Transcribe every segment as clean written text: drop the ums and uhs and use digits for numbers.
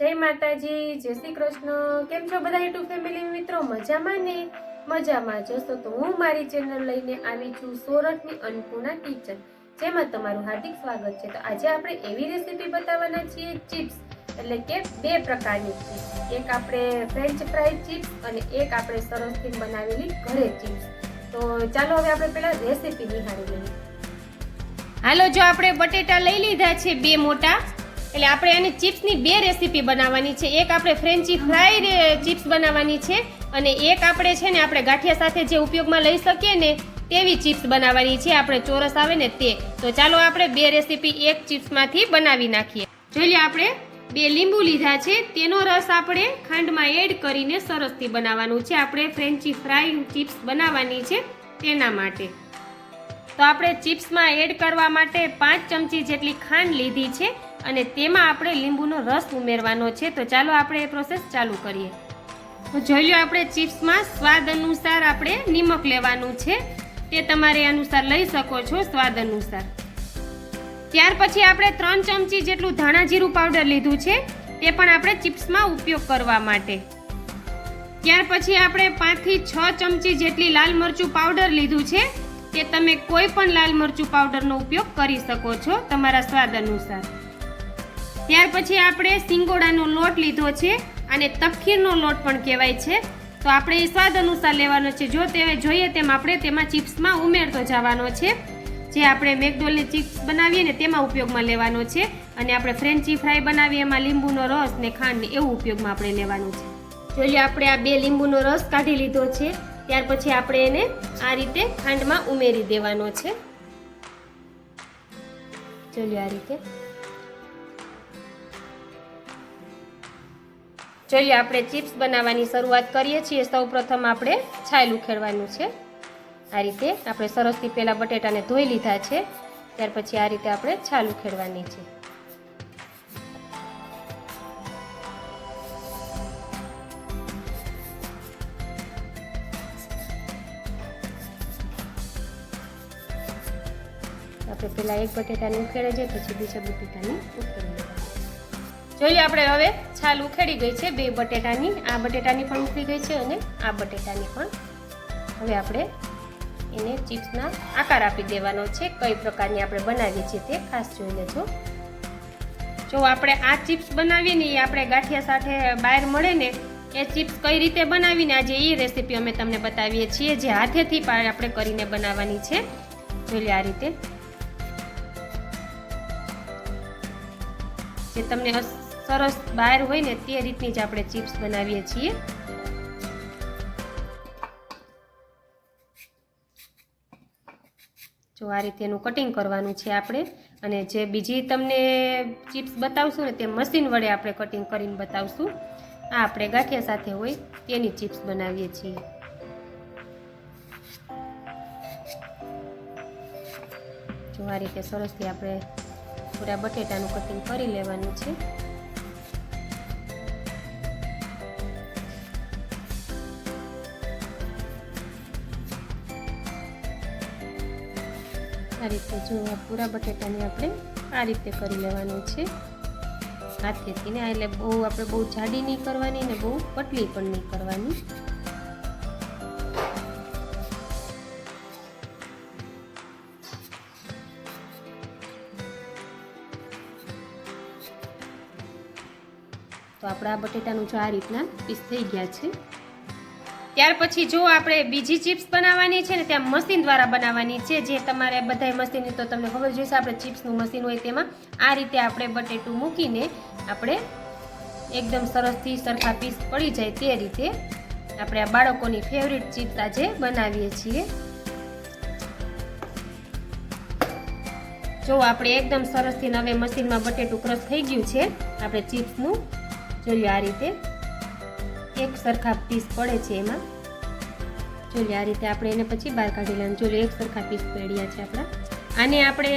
જય માતાજી, જય શ્રી કૃષ્ણ। કેમ છો બધા યુટ્યુબ ફેમિલી મિત્રો? મજામાં ને? મજામાં જશો તો હું મારી ચેનલ લઈને આવી છું સોરઠની અન્નપૂર્ણા કિચન, જેમાં તમારું હાર્દિક સ્વાગત છે। તો આજે આપણે એવી રેસીપી બતાવવાના છીએ, ચિપ્સ એટલે કે બે પ્રકારની ચિપ્સ। એક આપણે ફ્રેન્ચ ફ્રાઈડ ચિપ્સ અને એક આપણે સરસથી બનાવેલી ઘરે ચિપ્સ। તો ચાલો હવે આપણે પહેલા રેસીપી નિહાળી લઈએ। હાલો, જો આપણે બટેટા લઈ લીધા છે બે મોટા, એટલે આપણે આની ચિપ્સની બે રેસીપી બનાવવાની છે। એક આપણે ફ્રેન્ચી ફ્રાઈ ચિપ્સ બનાવવાની છે અને એક આપણે છે ને આપણે ગાંઠિયા સાથે જે ઉપયોગમાં લઈ શકીએ ને તેવી ચિપ્સ બનાવવાની છે, આપણે ચોરસ આવે ને તે। તો ચાલો આપણે બે રેસીપી એક ચિપ્સમાંથી બનાવી નાખીએ। જોઈ લો, આપણે બે લીંબુ લીધા છે, તેનો રસ આપણે ખાંડમાં એડ કરીને સરસથી બનાવવાનું છે। આપણે ફ્રેન્ચી ફ્રાઈ ચિપ્સ બનાવવાની છે તેના માટે। તો આપણે ચિપ્સમાં એડ કરવા માટે 5 ચમચી જેટલી ખાંડ લીધી છે અને તેમાં આપણે લીંબુનો રસ ઉમેરવાનો છે। તો ચાલો આપણે એ પ્રોસેસ ચાલુ કરીએ। તો જોઈ લો, આપણે ચિપ્સમાં સ્વાદ અનુસાર આપણે નિમક લેવાનું છે, તે તમારે અનુસાર લઈ શકો છો, સ્વાદ અનુસાર। ત્યાર પછી આપણે 3 ચમચી જેટલું ધાણા જીરું પાવડર લીધું છે, તે પણ આપણે ચિપ્સમાં ઉપયોગ કરવા માટે। ત્યાર પછી આપણે 5 થી 6 ચમચી જેટલી લાલ મરચું પાવડર લીધું છે, તે તમે કોઈ પણ લાલ મરચું પાવડરનો ઉપયોગ કરી શકો છો તમારા સ્વાદ અનુસાર। ત્યાર પછી આપણે સિંગોડાનો લોટ લીધો છે, અને તપખીરનો લોટ પણ કહેવાય છે। તો આપણે એ સ્વાદ અનુસાર લેવાનો છે, જો તે જોઈએ તેમ આપણે તેમાં ચિપ્સમાં ઉમેરતો જવાનો છે। જે આપણે મેકડોનલ્ડની ચિપ્સ બનાવીએ ને તેમાં ઉપયોગમાં લેવાનો છે, અને આપણે ફ્રેન્ચી ફ્રાઈ બનાવીએ એમાં લીંબુનો રસ ને ખાંડ ને એવું ઉપયોગમાં આપણે લેવાનું છે। જોઈ લો, આપણે આ બે લીંબુનો રસ કાઢી લીધો છે, ત્યાર પછી આપણે એને આ રીતે ખાંડમાં ઉમેરી દેવાનો છે। જોઈ લો, આ રીતે જોઈ લો, આપણે ચિપ્સ બનાવવાની શરૂઆત કરીએ છીએ। સૌપ્રથમ આપણે છાલ ઉખેડવાનું છે। આ રીતે આપણે સરસથી પહેલા બટેટાને ધોઈ લીધા છે, ત્યાર પછી આ રીતે આપણે છાલ ઉખેડવાની છે। આપણે પહેલા એક બટેટાને ઉખેડે છે, પછી બીજા બટેટાને ઉખેડી લેવાનું। જોઈ લો, આપણે હવે છાલ ઉખેડી ગઈ છે બે બટેટાની, આ બટેટાની પણ ઉખડી ગઈ છે અને આ બટેટાની પણ। હવે આપણે એને ચિપ્સના આકાર આપી દેવાનો છે, કઈ પ્રકારની આપણે બનાવીએ છીએ તે ખાસ જોઈ લેજો। જો આપણે આ ચિપ્સ બનાવીએ ને એ આપણે ગાંઠિયા સાથે બહાર મળે ને એ ચિપ્સ કઈ રીતે બનાવીને આજે એ રેસીપી અમે તમને બતાવીએ છીએ, જે હાથેથી આપણે કરીને બનાવવાની છે। જોઈ લો, આ રીતે જે તમને સરસ બહાર હોય ને તે રીતની જ આપણે ચિપ્સ બનાવીએ છીએ। જો આ રીતે એનું કટિંગ કરવાનું છે આપણે, અને જે બીજી તમને ચિપ્સ બતાવશું ને તે મશીન વડે આપણે કટિંગ કરીને બતાવશું। આ આપણે ગાંઠિયા સાથે હોય તેની ચિપ્સ બનાવીએ છીએ। જો આ રીતે સરસથી આપણે પૂરા બટેટાનું કટિંગ કરી લેવાનું છે। આ રીતે જો પૂરા બટેટાને આપણે આ રીતે કરી લેવાનું છે હાથેથી ને, એટલે આપણે બહુ જાડી નહીં કરવાની ને બહુ પતલી પણ નહીં કરવાની। તો આપણા બટેટાનું જો આ રીતના પીસ થઈ ગયા છે। ત્યાર પછી જો આપણે બીજી ચિપ્સ બનાવવાની છે ને ત્યાં મશીન દ્વારા બનાવવાની છે, જે તમારે બધાય મશીનની તો તમને ખબર જોઈશે, આપણે ચિપ્સનું મશીન હોય તેમાં આ રીતે આપણે બટેટું મૂકીને આપણે એકદમ સરસથી સરખા પીસ પડી જાય તે રીતે આપણે આ બાળકોની ફેવરિટ ચિપ્સ આજે બનાવીએ છીએ। જો આપણે એકદમ સરસથી હવે મશીનમાં બટેટું ક્રશ થઈ ગયું છે આપણે ચિપ્સનું। જોઈ લો, આ રીતે એક સરખા પીસ પડે છે એમાં। જોઈ લો, આ રીતે આપણે એને પછી બહાર કાઢી લેવાનું। જોઈ લો, એક સરખા પીસ પડ્યા છે આપણા। આને આપણે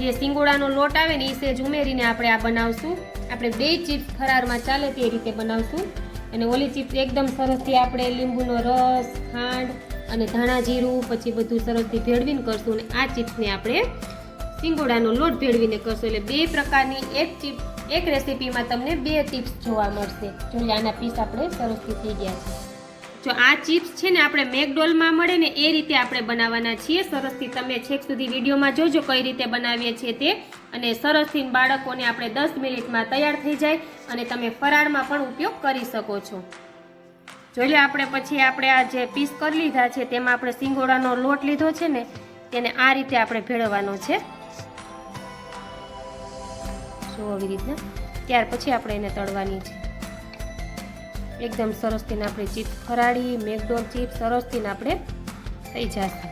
જે સિંગોડાનો લોટ આવે ને એ સેજ ઉમેરીને આપણે આ બનાવશું। આપણે બે ચિપ્સ ફરારમાં ચાલે તે રીતે બનાવશું, અને ઓલી ચિપ્સ એકદમ સરસથી આપણે લીંબુનો રસ, ખાંડ અને ધાણા જીરું પછી બધું સરસથી ભેળવીને કરશું, અને આ ચિપ્સને આપણે સિંગોડાનો લોટ ભેળવીને કરશું। એટલે બે પ્રકારની એક ચિપ્સ એક રેસીપીમાં તમને 2 ટિપ્સ જોવા મળશે. જો આના પીસ આપણે સરસથી થઈ ગયા છે. જો આ ચિપ્સ છે ને આપણે મેકડોલમાં મળે ને એ રીતે આપણે બનાવવાના છીએ. સરસથી તમે છેક સુધી વિડીયોમાં જોજો કઈ રીતે બનાવીએ છીએ તે. અને સરસથી બાળકોને આપણે 10 મિનિટમાં તૈયાર થઈ જાય અને તમે ફરાળમાં પણ ઉપયોગ કરી શકો છો. જોઈ લો આપણે પછી આપણે આ જે પીસ કરી લીધા છે તેમાં આપણે સિંગોડાનો લોટ લીધો છે ને તેને આ રીતે આપણે ભેળવવાનો છે. જો આવી રીતના. ત્યાર પછી આપણે એને તળવાની છે. એકદમ સરસથી આપણે ચિપ્સ ફરાળી મેકડોલ ચિપ્સ સરસથી આપણે થઈ જશે.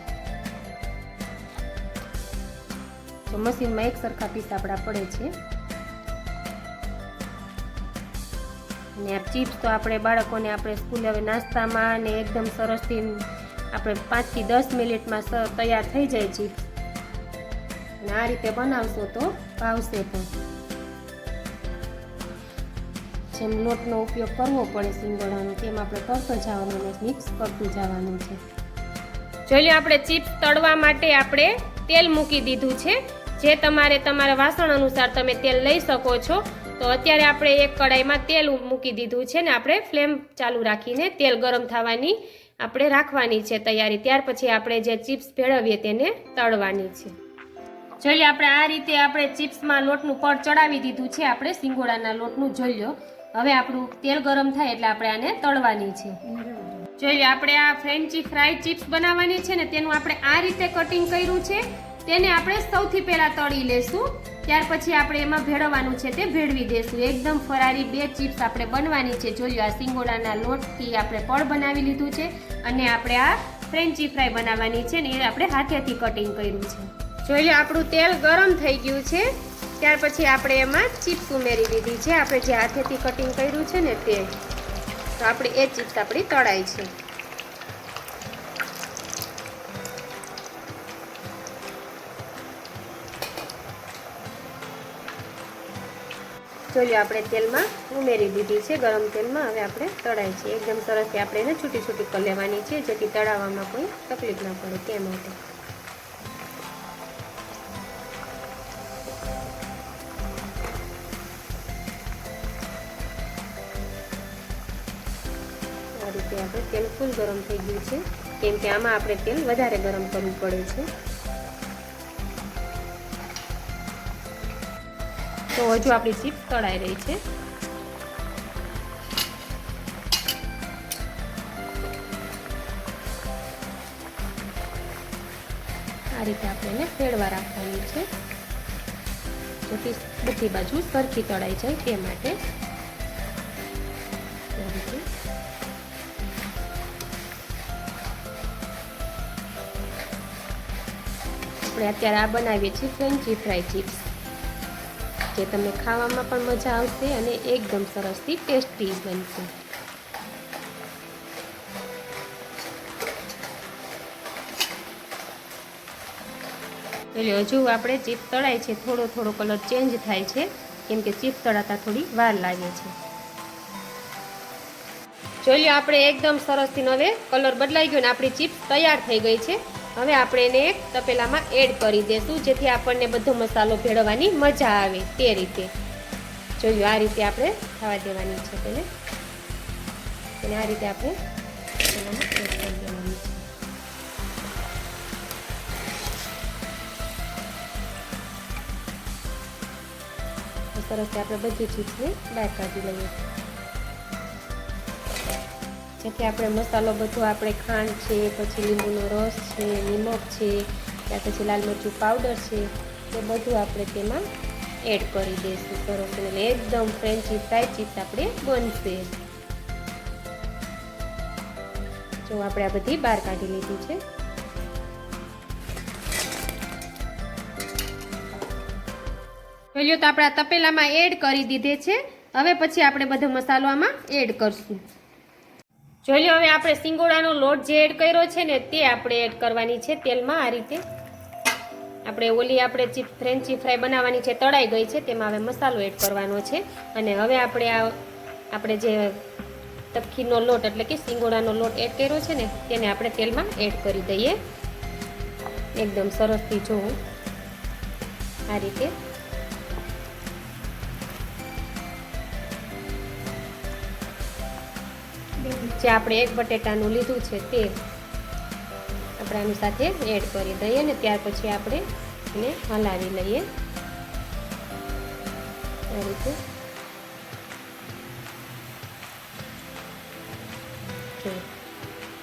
તો મશીનમાં એક સરખા પીસ આપણા પડે છે. અને આ ચિપ્સ તો આપણે બાળકોને આપણે સ્કૂલે હવે નાસ્તામાં અને એકદમ સરસથી આપણે 5 થી 10 મિનિટમાં તૈયાર થઈ જાય ચિપ્સ. અને આ રીતે બનાવશો તો ભાવશે પણ. જેમ લોટનો ઉપયોગ કરવો પડે સિંગોડાનો તેમ આપણે કરતો જવાનું અને મિક્સ કરતું જવાનું છે. જોઈ લો આપણે ચિપ્સ તળવા માટે આપણે તેલ મૂકી દીધું છે. જે તમારે તમારા વાસણ અનુસાર તમે તેલ લઈ શકો છો. તો અત્યારે આપણે એક કડાઈમાં તેલ મૂકી દીધું છે ને આપણે ફ્લેમ ચાલુ રાખીને તેલ ગરમ થવાની આપણે રાખવાની છે તૈયારી. ત્યાર પછી આપણે જે ચિપ્સ ભેળવીએ તેને તળવાની છે. જોઈ લો આપણે આ રીતે આપણે ચિપ્સમાં લોટનું પડ ચડાવી દીધું છે. આપણે સિંગોડાના લોટનું જોઈ લો. હવે આપણું તેલ ગરમ થાય એટલે આપણે આને તળવાની છે. જોઈ લો આપણે આ ફ્રેન્ચી ફ્રાય ચિપ્સ બનાવવાની છે ને તેનું આપણે આ રીતે કટિંગ કર્યું છે. તેને આપણે સૌથી પહેલા તળી લેશું. ત્યાર પછી આપણે એમાં ભેળવવાનું છે તે ભેળવી દેશું. એકદમ ફરાળી 2 ચિપ્સ આપણે બનવાની છે. જોઈ લો આ સિંગોડાના લોટથી આપણે પડ બનાવી લીધું છે અને આપણે આ ફ્રેન્ચી ફ્રાય બનાવવાની છે ને એ આપણે હાથેથી કટિંગ કર્યું છે. જોઈ લો આપણું તેલ ગરમ થઈ ગયું છે. ત્યાર પછી આપણે એમાં ચિપ્સ ઉમેરી દીધી છે. આપણે જે હાથેથી કટિંગ કર્યું છે ને તે. તો આપણે એ ચિપ્સ આપણી તળાઈ છે. જોઈ લો આપણે તેલમાં ઉમેરી દીધી છે ગરમ તેલમાં. હવે આપણે તળાય છે. એકદમ સરસથી આપણે એને છૂટી છૂટી કરી લેવાની છે જેથી તળાવવામાં કોઈ તકલીફ ના પડે તે માટે. આ રીતે આપણે તેલ ફૂલ ગરમ થઈ ગયું છે કેમ કે આમાં આપણે તેલ વધારે ગરમ કરવું પડે છે. તો હજુ આપણી ચિપ્સ તળાઈ રહી છે. આ રીતે આપણે એને ફેરવા રાખવાની છે જેથી બધી બાજુ સરખી તળાઈ જાય તે માટે. આપણે અત્યારે આ બનાવીએ છીએ ફ્રેન્ચી ફ્રાય ચિપ્સ જે તમને ખાવામાં પણ મજા આવશે અને એકદમ સરસથી ટેસ્ટી બનશે. એટલે હજુ આપણે ચિપ્સ તળાય છે. થોડો થોડો કલર ચેન્જ થાય છે કેમ કે ચિપ્સ તળાતા થોડી વાર લાગે છે. જોઈ લો આપણે એકદમ સરસથી હવે કલર બદલાઈ ગયો ને આપણી ચિપ્સ તૈયાર થઈ ગઈ છે. હવે આપણે એને એક તપેલામાં એડ કરી દેશું જેથી આપણને બધો મસાલો ભેળવવાની મજા આવે તે રીતે. જોયું આ રીતે આપણે ખાવા દેવાની છે તેને. અને આ રીતે આપણે એડ કરી દેવાની છે. સરસ આપણે બધી ચીજને બહાર કાઢી લઈએ જેથી આપણે મસાલો બધો આપણે ખાંડ છે, પછી લીંબુનો રસ છે, નિમક છે, ત્યાર પછી લાલ મરચું પાવડર છે એ બધું આપણે તેમાં એડ કરી દઈશું. સરસ અને એકદમ ફ્રેન્ચી ફ્રાય ચિપ્સ આપણે બનશે. જો આપણે આ બધી બહાર કાઢી લીધી છે. પહેલું તો આપણે આ તપેલામાં એડ કરી દીધે છે. હવે પછી આપણે બધો મસાલો આમાં એડ કરશું. જોઈ લો હવે આપણે સિંગોડાનો લોટ જે એડ કર્યો છે ને તે આપણે એડ કરવાની છે તેલમાં. આ રીતે આપણે ઓલી આપણે ચિપ્સ ફ્રેન્ચી ફ્રાય બનાવવાની છે તળાઈ ગઈ છે તેમાં હવે મસાલો એડ કરવાનો છે. અને હવે આપણે જે તપકીનો લોટ એટલે કે સિંગોડાનો લોટ એડ કર્યો છે ને તેને આપણે તેલમાં એડ કરી દઈએ. એકદમ સરસથી જોવું આ રીતે. જે આપણે એક બટેટાનું લીધું છે તે આપણે આની સાથે એડ કરી દઈએ ને ત્યાર પછી આપણે એને હલાવી લઈએ આ રીતે.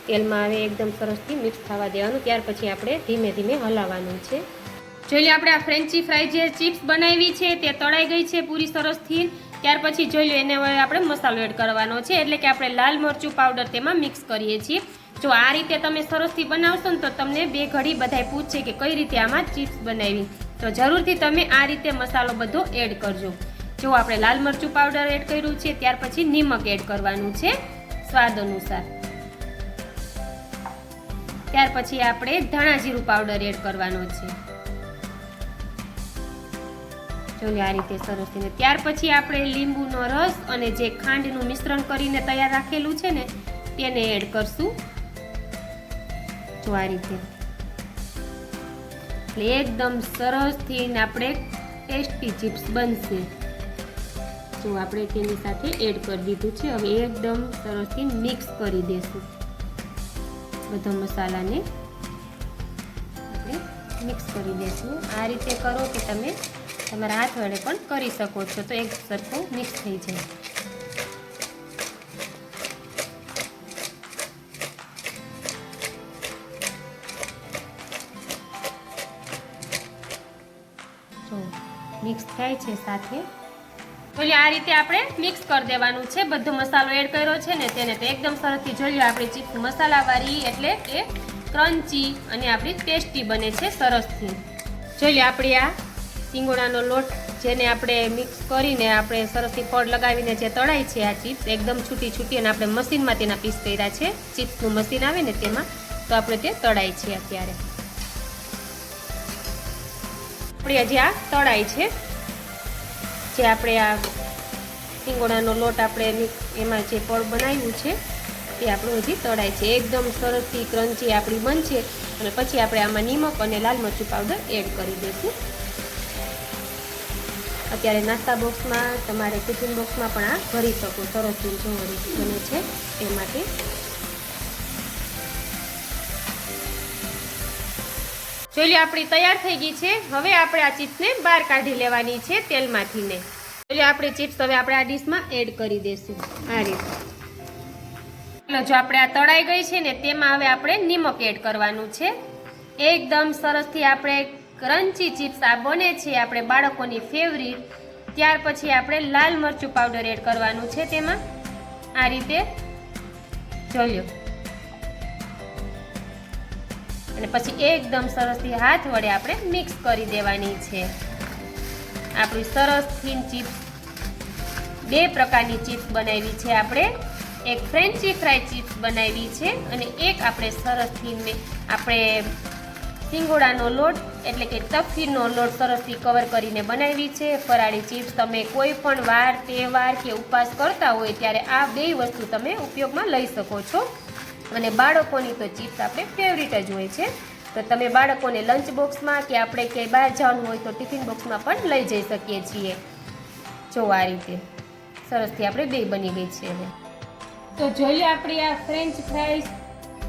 તેલમાં હવે એકદમ સરસથી મિક્સ થવા દેવાનું, ત્યાર પછી આપણે ધીમે ધીમે હલાવવાનું છે. જોઈ લો આપણે આ ફ્રેન્ચી ફ્રાઈ જે ચિપ્સ બનાવી છે તે તળાઈ ગઈ છે પૂરી સરસથી. ત્યાર પછી જોઈ લો એને હવે આપણે મસાલો એડ કરવાનો છે, એટલે કે આપણે લાલ મરચું પાવડર તેમાં મિક્સ કરીએ છીએ. જો આ રીતે તમે સરસથી બનાવશો ને તો તમને બે ઘડી બધાય પૂછશે કે કઈ રીતે આમાં ચિપ્સ બનાવી, તો જરૂરથી તમે આ રીતે મસાલો બધો એડ કરજો. જો આપણે લાલ મરચું પાવડર એડ કર્યું છે, ત્યાર પછી નિમક એડ કરવાનું છે સ્વાદ અનુસાર. ત્યાર પછી આપણે ધાણા જીરું પાવડર એડ કરવાનો છે. જો આ રીતે સરસ. ત્યાર પછી આપણે લીંબુનો રસ અને જે ખાંડનું મિશ્રણ કરીને તૈયાર રાખેલું છે ને તેને એડ કરશું. જો આ રીતે એટલે એકદમ સરસથી આપણે ટેસ્ટી ચિપ્સ બનશે. જો આપણે તેની સાથે એડ કરી દીધું છે. હવે એકદમ સરસથી મિક્સ કરી દેશું. બધા મસાલાને આપણે મિક્સ કરી દેશું. આ રીતે કરો કે તમે તમારા હાથ વડે પણ કરી શકો છો, તો એક સરખું મિક્સ થઈ જાય. જો મિક્સ થાય છે સાથે એટલે આ રીતે આપણે મિક્સ કરી દેવાનું છે. બધો મસાલો એડ કર્યો છે ને તેને તો એકદમ સરસથી જોઈએ આપણી ચિપ્સ મસાલાવાળી એટલે કે ક્રન્ચી અને આપણી ટેસ્ટી બને છે સરસથી. જોઈ લે આપણી આ સિંગોડાનો લોટ જેને આપણે મિક્સ કરીને આપણે સરસથી ફળ લગાવીને જે તળાય છે આ ચિપ્સ એકદમ છૂટી છૂટી, અને આપણે મશીનમાં તેના પીસ કર્યા છે. ચિપ્સનું મશીન આવે ને તેમાં તો આપણે તે તળાય છે. અત્યારે આપણે હજી આ તળાય છે. જે આપણે આ સિંગોડાનો લોટ આપણે એમાં જે ફળ બનાવ્યું છે તે આપણું હજી તળાય છે. એકદમ સરસથી ક્રન્ચી આપણી બનશે. અને પછી આપણે આમાં નિમક અને લાલ મરચું પાવડર એડ કરી દઈશું. અત્યારે નાસ્તા બોક્સમાં તમારે ટિફિન બોક્સમાં પણ આ ભરી શકો. સરસથી જો બને છે એ માટે. જોઈ લો આપણી તૈયાર થઈ ગઈ છે. હવે આપણે આ ચિપ્સને બહાર કાઢી લેવાની છે તેલમાંથી ને. જોઈ લો આપણી ચિપ્સ હવે આપણે આ ડીશમાં એડ કરી દઈશું આ રીતે. જો આપણે આ તળાઈ ગઈ છે ને તેમાં હવે આપણે નિમક એડ કરવાનું છે. એકદમ સરસથી આપણે ક્રન્ચી ચિપ્સ આ બને છે આપણે બાળકોની ફેવરિટ. ત્યાર પછી આપણે લાલ મરચું પાવડર એડ કરવાનું છે તેમાં આ રીતે. જોઈ લો અને પછી એકદમ સરસથી હાથ વડે આપણે મિક્સ કરી દેવાની છે. આપણી સરસ થીન ચિપ્સ બે પ્રકારની ચિપ્સ બનાવી છે આપણે. એક ફ્રેન્ચી ફ્રાઈ ચિપ્સ બનાવી છે અને એક આપણે સરસ થીન આપણે સિંગોડાનો લોટ એટલે કે તફીનો લોટ સરસથી કવર કરીને બનાવી છે. ફરાળી ચિપ્સ તમે કોઈ પણ વાર તહેવાર કે ઉપવાસ કરતા હોય ત્યારે આ બે વસ્તુ તમે ઉપયોગમાં લઈ શકો છો. અને બાળકોની તો ચિપ્સ આપણે ફેવરિટ જ હોય છે, તો તમે બાળકોને લંચ બોક્સમાં કે આપણે ક્યાંય બહાર જવાનું હોય તો ટિફિન બોક્સમાં પણ લઈ જઈ શકીએ છીએ. જો આ રીતે સરસથી આપણે બે બની ગઈ છે. તો જોઈ લો આપણી આ ફ્રેન્ચ ફ્રાઈઝ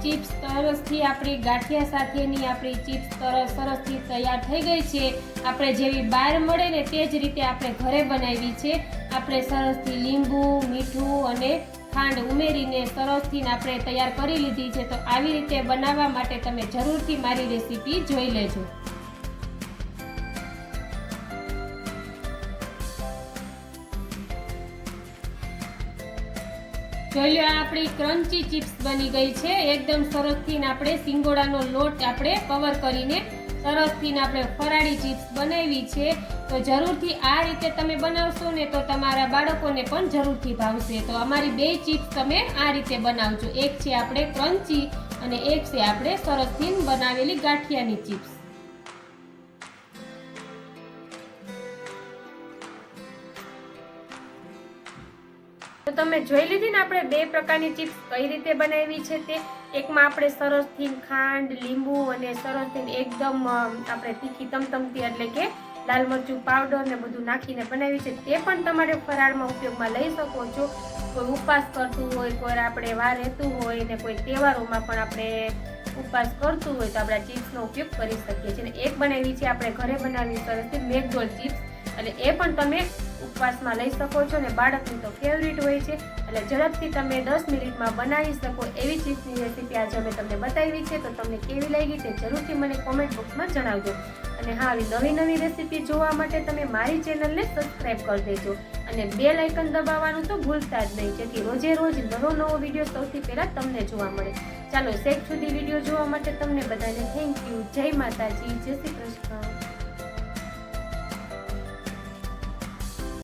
ચિપ્સ સરસથી આપણી ગાંઠિયા સાથેની આપણી ચિપ્સ સરસથી તૈયાર થઈ ગઈ છે. આપણે જેવી બહાર મળે ને તે જ રીતે આપણે ઘરે બનાવી છે. આપણે સરસથી લીંબુ, મીઠું અને ખાંડ ઉમેરીને સરસથી આપણે તૈયાર કરી લીધી છે. તો આવી રીતે બનાવવા માટે તમે જરૂરથી મારી રેસીપી જોઈ લેજો. જોઈ લો આપણી ક્રન્ચી ચિપ્સ બની ગઈ છે. એકદમ સરસથી આપણે સિંગોડાનો લોટ આપણે કવર કરીને સરસથી આપણે ફરાળી ચિપ્સ બનાવી છે. તો જરૂરથી આ રીતે તમે બનાવશો ને તો તમારા બાળકોને પણ જરૂરથી ભાવશે. તો અમારી બે ચિપ્સ તમે આ રીતે બનાવજો. એક છે આપણે ક્રન્ચી અને એક છે આપણે સરસથી બનાવેલી ગાંઠિયાની ચિપ્સ. તો તમે જોઈ લીધી ને આપણે બે પ્રકારની ચિપ્સ કઈ રીતે બનાવી છે તે. એકમાં આપણે સરસથી ખાંડ, લીંબુ અને સરસથી એકદમ આપણે તીખી તમતમતી એટલે કે લાલ મરચું પાવડર ને બધું નાખીને બનાવી છે. તે પણ તમારે ફરાળમાં ઉપયોગમાં લઈ શકો છો. કોઈ ઉપવાસ કરતું હોય, કોઈ આપણે વાર રહેતું હોય ને કોઈ તહેવારોમાં પણ આપણે ઉપવાસ કરતું હોય તો આપણે આ ચિપ્સનો ઉપયોગ કરી શકીએ છીએ. એક બનાવી છે આપણે ઘરે બનાવી સરસ મેકડોલ ચિપ્સ, એટલે એ પણ તમે ઉપવાસમાં લઈ શકો છો ને બાળકની તો ફેવરિટ હોય છે. એટલે ઝડપથી તમે 10 મિનિટમાં બનાવી શકો એવી ચિપ્સની રેસીપી આજે અમે તમને બતાવી છે. તો તમને કેવી લાગી તે જરૂરથી મને કોમેન્ટ બોક્સમાં જણાવજો. અને હા, આવી નવી રેસીપી જોવા માટે તમે મારી ચેનલને સબસ્ક્રાઈબ કરી દેજો અને બેલ આઇકન દબાવવાનું તો ભૂલતા જ નહીં, જેથી રોજે રોજ નવો વિડીયો સૌથી પહેલાં તમને જોવા મળે. ચાલો, છેક સુધી વિડીયો જોવા માટે તમને બધાને થેન્ક યુ. જય માતાજી, જય શ્રી કૃષ્ણ.